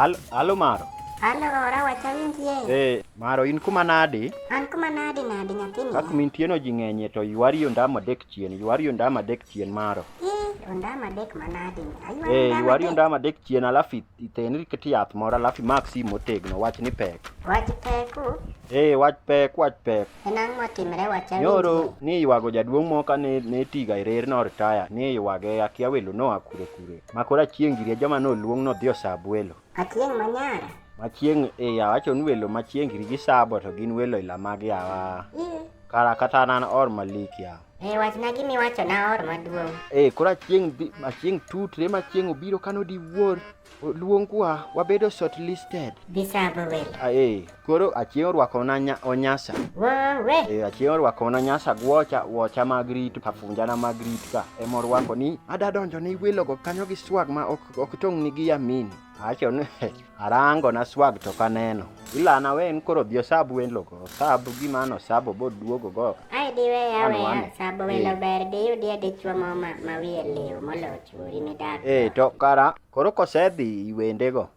Halo Maro. Halo, ora wacha winjie. Maro in kuma nade? An kuma nade nyathini? Kaka mintieno ji ng'enye to yuari ondamo adek chien Maro. Ondamo adek manade? Yuari ondamo adek chien alafu itenri kiti yath moro alafu imak sim motegno wach ni pek. Wach peku? Wach pek. En ang'o motimre wacha winjie? Nyoro ni yuago jaduong' moko ne tiga irer no retire ni yuage akia welo noa kure. Makoro Achieng' giri joma noluong nodhi osab welo. Achieng' manyara? Machieng' awacho ni welo machieng' giri gisabo to gin welo ila mag yawa. Kara kata nan or malik yawa. Wachna gimiwacho na or maduong'. Koro Achieng' tutre Machieng' obiro kano di wuor luongwa wabedo shortlisted. Bisabo welo. Koro Achieng' orwako na onyasa. Wowe. Achieng' orwako na nyasa wocha mag rit kafunjana mag rit ka. Emorwako ni ada donjo ni welo go kanyo gi swag ma ok tong' ni gi yamini. Acho ni arango na swag to kaneno. Ilana wen koro dio sabu welo go. Sabu gimano sabu bo duogo go. Ai diwe yawe sabo welo ber di dichwa ma wiye lew molo churi ni dak. To kara koro kosedhi iwendego.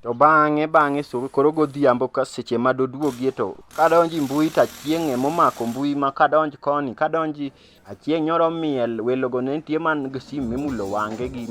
To bang'e so koro godhiambo ka seche ma doduogie to kadonji mbui to Achieng' momako mbui ma kadonji koni kadonji Achieng' nyoro miel welo go ne nitie man gi sim mimulo wange gi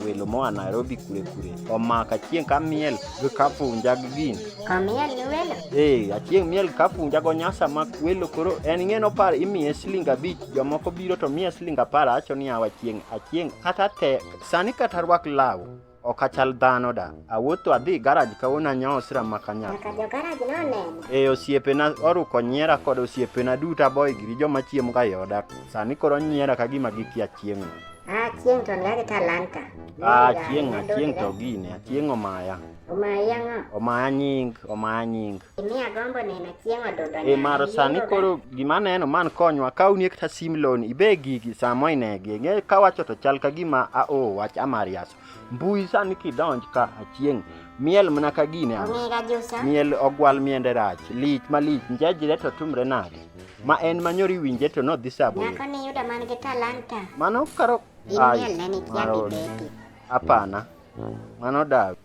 welo moa Nairobi kure omako Achieng' ka miel gi kafunja gi gin. Miel ni welo? Achieng' miel kafunja go nyasa mak welo koro en ng'eno par imiye siling 5 jomoko biro to miye siling 10 acho ni Achieng' kata te sani kata rwak law okachal dhano da. Awuotho adhi garaj kawuono anyosra makanya. Nyaka jo garaj noneno? Osiepena oruko nyiera kod osiepena duto boy giri joma chiemo ka yoda. Sani koro nyiera kagima giki Achieng'. Achieng' to ng'agi talanta. Achieng' to gine. Achieng' Omaya. Omaya ng'o? Omaya Nying. Imiya gombo neno Achieng' odudo. Maro sani koro gima neno man konywa kauni kata sim loan ibe gigi samo inegi. Ng'e kawacho to chal kagima wach amarias. Mbui sani kidonj ka Achieng' miel mana ka gine. Ong'ega jusa? Miel ogwal miende rach. Lich malich njajire to tumre nade. Ma en manyori winje to nodhi sabo. Nyako ni yuda man gi talanta. Mano karo Imiel neni kia bibeti. Apana. Mano daw.